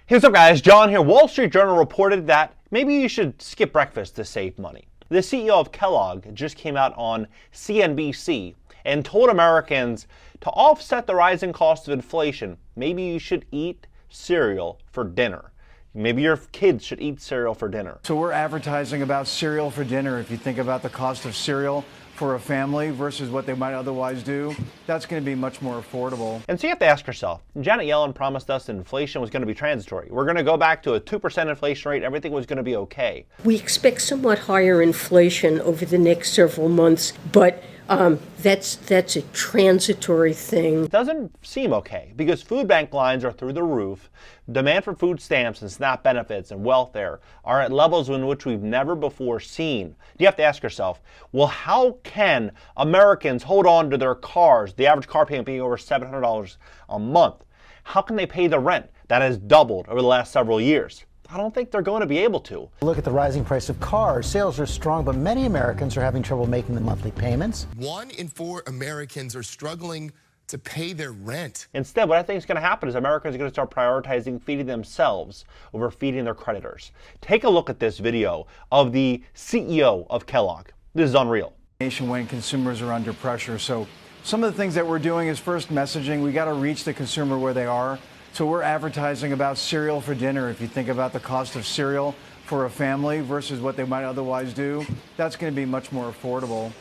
Hey, what's up guys? John here. Wall Street Journal reported that maybe you should skip breakfast to save money. The CEO of Kellogg just came out on CNBC and told Americans to offset the rising cost of inflation, maybe you should eat cereal for dinner. Maybe your kids should eat cereal for dinner. So we're advertising about cereal for dinner. If you think about the cost of cereal for a family versus what they might otherwise do, that's going to be much more affordable. And so you have to ask yourself, Janet Yellen promised us inflation was going to be transitory. We're going to go back to a 2% inflation rate. Everything was going to be okay. We expect somewhat higher inflation over the next several months, but that's a transitory thing. It doesn't seem okay because food bank lines are through the roof. Demand for food stamps and SNAP benefits and welfare are at levels in which we've never before seen. You have to ask yourself, well, how can Americans hold on to their cars, the average car payment being over $700 a month? How can they pay the rent that has doubled over the last several years? I don't think they're going to be able to. Look at the rising price of cars. Sales are strong, but many Americans are having trouble making the monthly payments. 1 in 4 Americans are struggling to pay their rent. Instead, what I think is going to happen is Americans are going to start prioritizing feeding themselves over feeding their creditors. Take a look at this video of the CEO of Kellogg. This is unreal. When consumers are under pressure. So some of the things that we're doing is first messaging. We got to reach the consumer where they are. So we're advertising about cereal for dinner. If you think about the cost of cereal for a family versus what they might otherwise do, that's going to be much more affordable.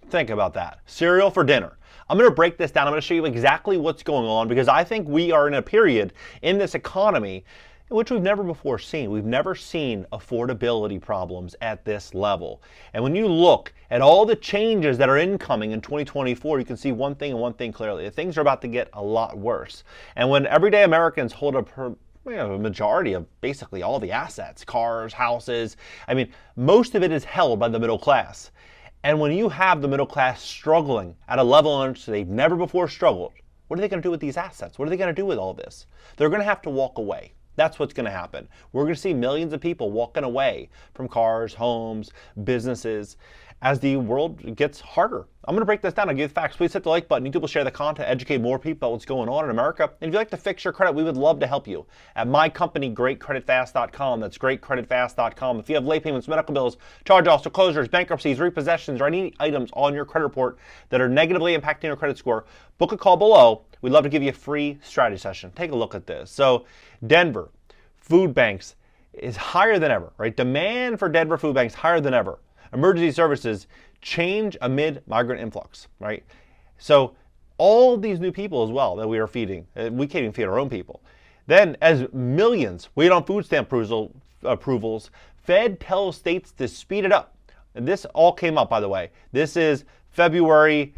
Think about that. Cereal for dinner. I'm going to break this down. I'm going to show you exactly what's going on because I think we are in a period in this economy which we've never before seen. We've never seen affordability problems at this level. And when you look at all the changes that are incoming in 2024, you can see one thing and one thing clearly. Things are about to get a lot worse. And when everyday Americans hold up a majority of basically all the assets, cars, houses, I mean, most of it is held by the middle class. And when you have the middle class struggling at a level in which they've never before struggled, what are they going to do with these assets? What are they going to do with all this? They're going to have to walk away. That's what's going to happen. We're going to see millions of people walking away from cars, homes, businesses as the world gets harder. I'm going to break this down and give you the facts. Please hit the like button. YouTube will share the content, educate more people about what's going on in America. And if you'd like to fix your credit, we would love to help you at my company, GreatCreditFast.com. That's GreatCreditFast.com. If you have late payments, medical bills, charge-offs, foreclosures, bankruptcies, repossessions, or any items on your credit report that are negatively impacting your credit score, book a call below. We'd love to give you a free strategy session. Take a look at this. So Denver, food banks is higher than ever, right? Demand for Denver food banks higher than ever. Emergency services change amid migrant influx, right? So all these new people as well that we are feeding, we can't even feed our own people. Then as millions wait on food stamp approvals, Fed tells states to speed it up. And this all came up, by the way. This is today, February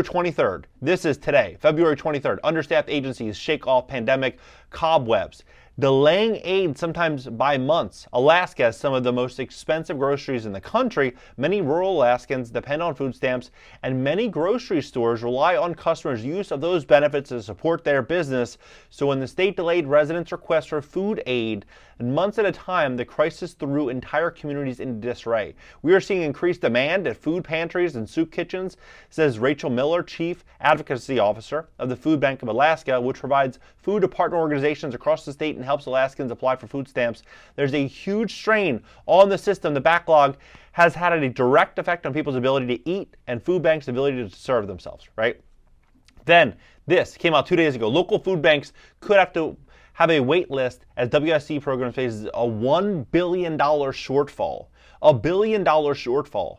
23rd. This is today, February 23rd. Understaffed agencies shake off pandemic cobwebs, delaying aid sometimes by months. Alaska has some of the most expensive groceries in the country. Many rural Alaskans depend on food stamps, and many grocery stores rely on customers' use of those benefits to support their business. So when the state delayed residents' requests for food aid months at a time, the crisis threw entire communities into disarray. We are seeing increased demand at food pantries and soup kitchens, says Rachel Miller, Chief Advocacy Officer of the Food Bank of Alaska, which provides food to partner organizations across the state and helps Alaskans apply for food stamps. There's a huge strain on the system. The backlog has had a direct effect on people's ability to eat and food banks' ability to serve themselves, right? Then this came out 2 days ago. Local food banks could have to have a wait list as WSC program faces a $1 billion shortfall. $1 billion shortfall.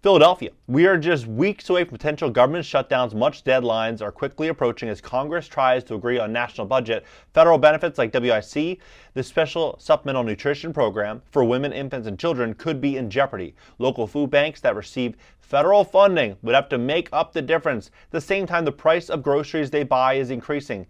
Philadelphia, we are just weeks away from potential government shutdowns. Much deadlines are quickly approaching as Congress tries to agree on national budget. Federal benefits like WIC, the Special Supplemental Nutrition Program for women, infants, and children could be in jeopardy. Local food banks that receive federal funding would have to make up the difference. At the same time, the price of groceries they buy is increasing.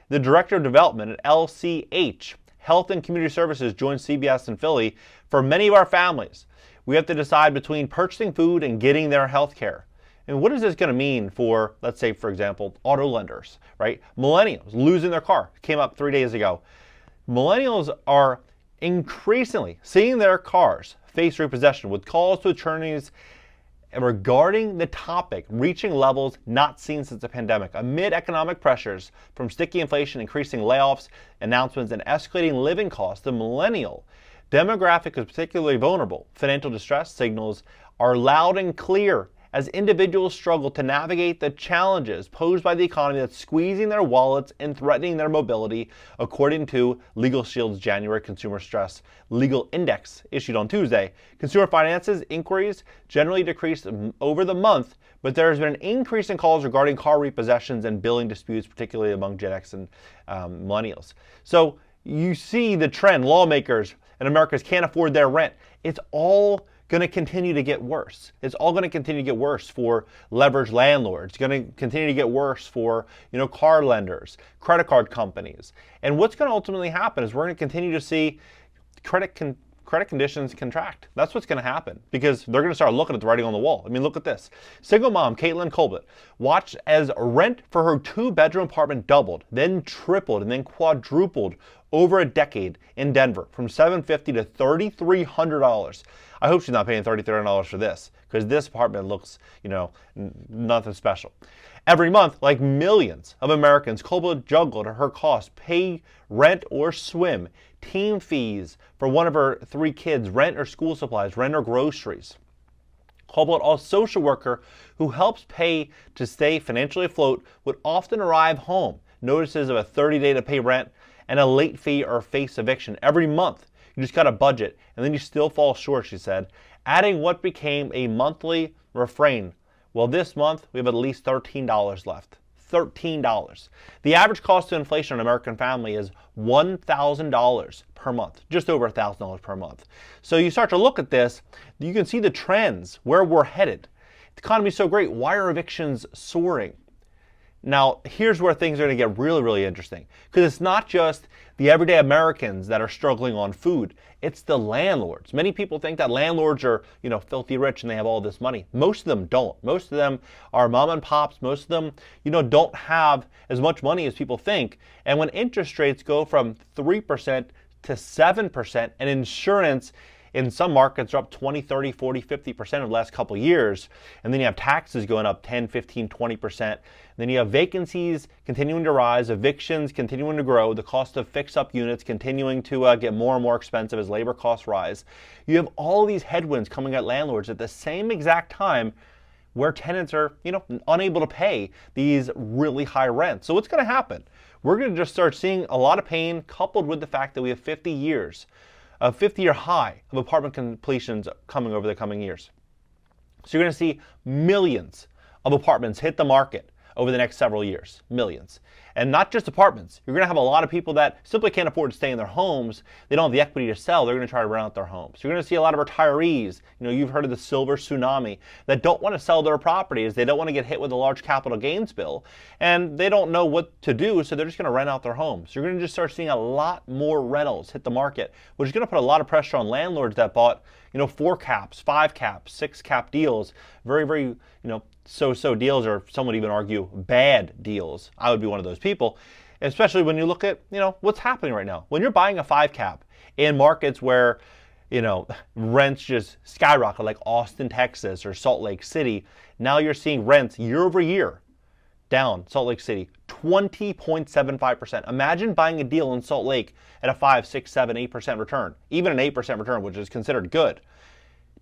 The Director of Development at LCH, Health and Community Services, joined CBS in Philly. For many of our families, we have to decide between purchasing food and getting their health care. And what is this going to mean for, let's say, for example, auto lenders, right? Millennials losing their car. Came up 3 days ago. Millennials are increasingly seeing their cars face repossession with calls to attorneys regarding the topic reaching levels not seen since the pandemic. Amid economic pressures from sticky inflation, increasing layoffs, announcements, and escalating living costs, the millennial demographic is particularly vulnerable. Financial distress signals are loud and clear as individuals struggle to navigate the challenges posed by the economy that's squeezing their wallets and threatening their mobility, according to Legal Shield's January Consumer Stress Legal Index issued on Tuesday. Consumer finances inquiries generally decreased over the month, but there has been an increase in calls regarding car repossessions and billing disputes, particularly among Gen X and millennials. So you see the trend. Lawmakers in America can't afford their rent. It's all going to continue to get worse. It's all going to continue to get worse for leveraged landlords. It's going to continue to get worse for, car lenders, credit card companies. And what's going to ultimately happen is we're going to continue to see credit conditions contract. That's what's going to happen because they're going to start looking at the writing on the wall. I mean, look at this. Single mom Caitlin Colbert watched as rent for her 2-bedroom apartment doubled, then tripled, and then quadrupled over a decade in Denver from $750 to $3,300. I hope she's not paying $3,300 for this because this apartment looks, nothing special. Every month, like millions of Americans, Colbert juggled her costs, pay rent or swim, team fees for one of her 3 kids, rent or school supplies, rent or groceries. Colbert, a social worker who helps pay to stay financially afloat, would often arrive home, notices of a 30-day to pay rent, and a late fee or face eviction every month. You just got a budget, and then you still fall short, she said, adding what became a monthly refrain. Well, this month, we have at least $13 left. $13. The average cost to inflation on an American family is $1,000 per month, just over $1,000 per month. So you start to look at this, you can see the trends, where we're headed. The economy is so great. Why are evictions soaring? Now, here's where things are going to get really, really interesting. Because it's not just the everyday Americans that are struggling on food. It's the landlords. Many people think that landlords are, filthy rich and they have all this money. Most of them don't. Most of them are mom and pops. Most of them, don't have as much money as people think. And when interest rates go from 3% to 7% and insurance in some markets are up 20, 30, 40, 50% over the last couple of years. And then you have taxes going up 10, 15, 20%. And then you have vacancies continuing to rise, evictions continuing to grow, the cost of fix-up units continuing to get more and more expensive as labor costs rise. You have all these headwinds coming at landlords at the same exact time where tenants are, unable to pay these really high rents. So what's going to happen? We're going to just start seeing a lot of pain coupled with the fact that we have 50 years a 50-year high of apartment completions coming over the coming years. So you're going to see millions of apartments hit the market over the next several years. Millions. And not just apartments. You're going to have a lot of people that simply can't afford to stay in their homes. They don't have the equity to sell. They're going to try to rent out their homes. You're going to see a lot of retirees. You've heard of the silver tsunami that don't want to sell their properties. They don't want to get hit with a large capital gains bill. And they don't know what to do, so they're just going to rent out their homes. You're going to just start seeing a lot more rentals hit the market, which is going to put a lot of pressure on landlords that bought 4 caps, 5 caps, 6 cap deals. Very, very, so-so deals, or some would even argue bad deals. I would be one of those people, especially when you look at, what's happening right now. When you're buying a 5 cap in markets where, rents just skyrocket like Austin, Texas or Salt Lake City, now you're seeing rents year over year down. Salt Lake City, 20.75%. Imagine buying a deal in Salt Lake at a 5, 6, 7, 8% return, even an 8% return, which is considered good,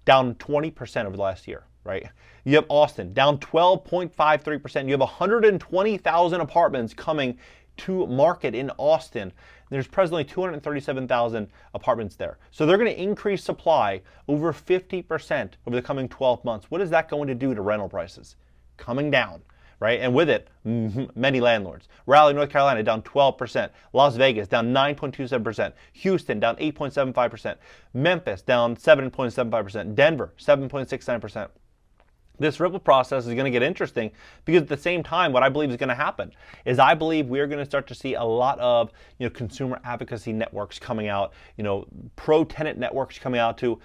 down 20% over the last year. Right? You have Austin down 12.53%. You have 120,000 apartments coming to market in Austin. There's presently 237,000 apartments there. So they're going to increase supply over 50% over the coming 12 months. What is that going to do to rental prices? Coming down, right? And with it, many landlords. Raleigh, North Carolina, down 12%. Las Vegas, down 9.27%. Houston, down 8.75%. Memphis, down 7.75%. Denver, 7.69%. This ripple process is going to get interesting because at the same time, what I believe is going to happen is I believe we are going to start to see a lot of consumer advocacy networks coming out, pro-tenant networks coming out to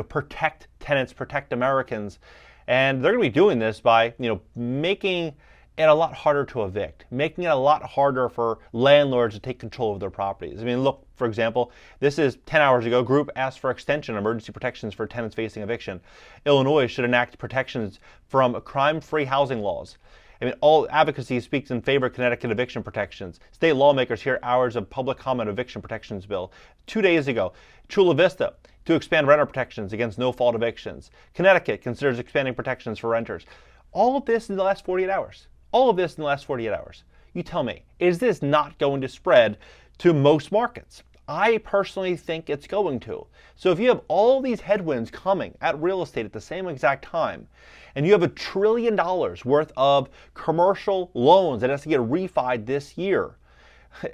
protect tenants, protect Americans, and they're going to be doing this by making it a lot harder to evict, making it a lot harder for landlords to take control of their properties. I mean, look, for example, this is 10 hours ago, group asked for extension of emergency protections for tenants facing eviction. Illinois should enact protections from crime-free housing laws. I mean, all advocacy speaks in favor of Connecticut eviction protections. State lawmakers hear hours of public comment eviction protections bill. 2 days ago, Chula Vista to expand renter protections against no-fault evictions. Connecticut considers expanding protections for renters. All of this in the last 48 hours. All of this in the last 48 hours. You tell me, is this not going to spread to most markets? I personally think it's going to. So if you have all these headwinds coming at real estate at the same exact time, and you have $1 trillion worth of commercial loans that has to get refied this year,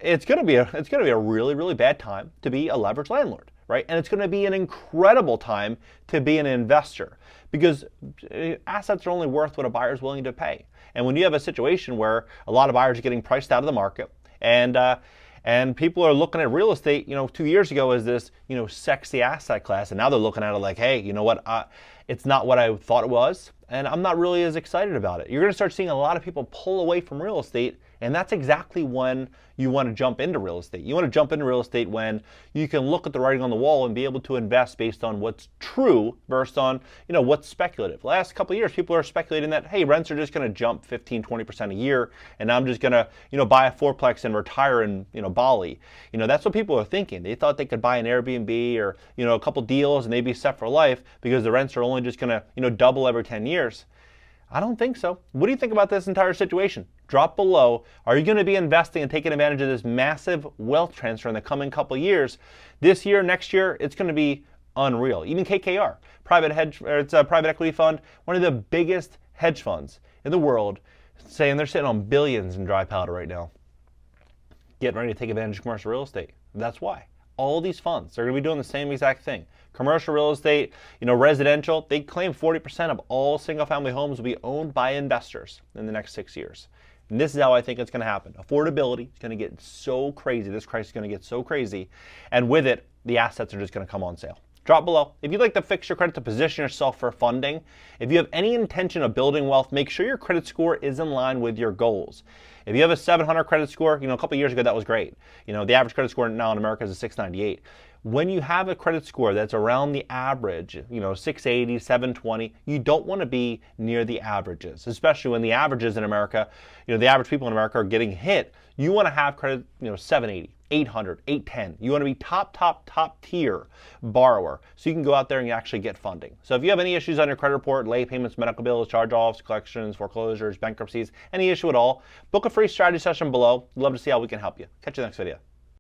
it's going to be a really, really bad time to be a leveraged landlord, right? And it's going to be an incredible time to be an investor because assets are only worth what a buyer is willing to pay. And when you have a situation where a lot of buyers are getting priced out of the market and people are looking at real estate, 2 years ago as this, sexy asset class, and now they're looking at it like, hey, you know what? It's not what I thought it was, and I'm not really as excited about it. You're going to start seeing a lot of people pull away from real estate, and that's exactly when you want to jump into real estate. You want to jump into real estate when you can look at the writing on the wall and be able to invest based on what's true versus on, what's speculative. Last couple of years, people are speculating that, hey, rents are just going to jump 15-20% a year, and I'm just going to, buy a fourplex and retire in, Bali. That's what people are thinking. They thought they could buy an Airbnb or, a couple deals and they'd be set for life because the rents are only just going to, double every 10 years. I don't think so. What do you think about this entire situation? Drop below. Are you going to be investing and taking advantage of this massive wealth transfer in the coming couple of years? This year, next year, it's going to be unreal. Even KKR, it's a private equity fund, one of the biggest hedge funds in the world, saying they're sitting on billions in dry powder right now, getting ready to take advantage of commercial real estate. That's why. All these funds are going to be doing the same exact thing. Commercial real estate, residential, they claim 40% of all single-family homes will be owned by investors in the next 6 years. And this is how I think it's going to happen. Affordability is going to get so crazy. This crisis is going to get so crazy. And with it, the assets are just going to come on sale. Drop below. If you'd like to fix your credit to position yourself for funding, if you have any intention of building wealth, make sure your credit score is in line with your goals. If you have a 700 credit score, a couple of years ago that was great. The average credit score now in America is a 698. When you have a credit score that's around the average, 680, 720, you don't want to be near the averages, especially when the averages in America, the average people in America are getting hit. You want to have credit, 780, 800, 810. You want to be top tier borrower so you can go out there and actually get funding. So if you have any issues on your credit report, late payments, medical bills, charge-offs, collections, foreclosures, bankruptcies, any issue at all, book a free strategy session below. Love to see how we can help you. Catch you in the next video.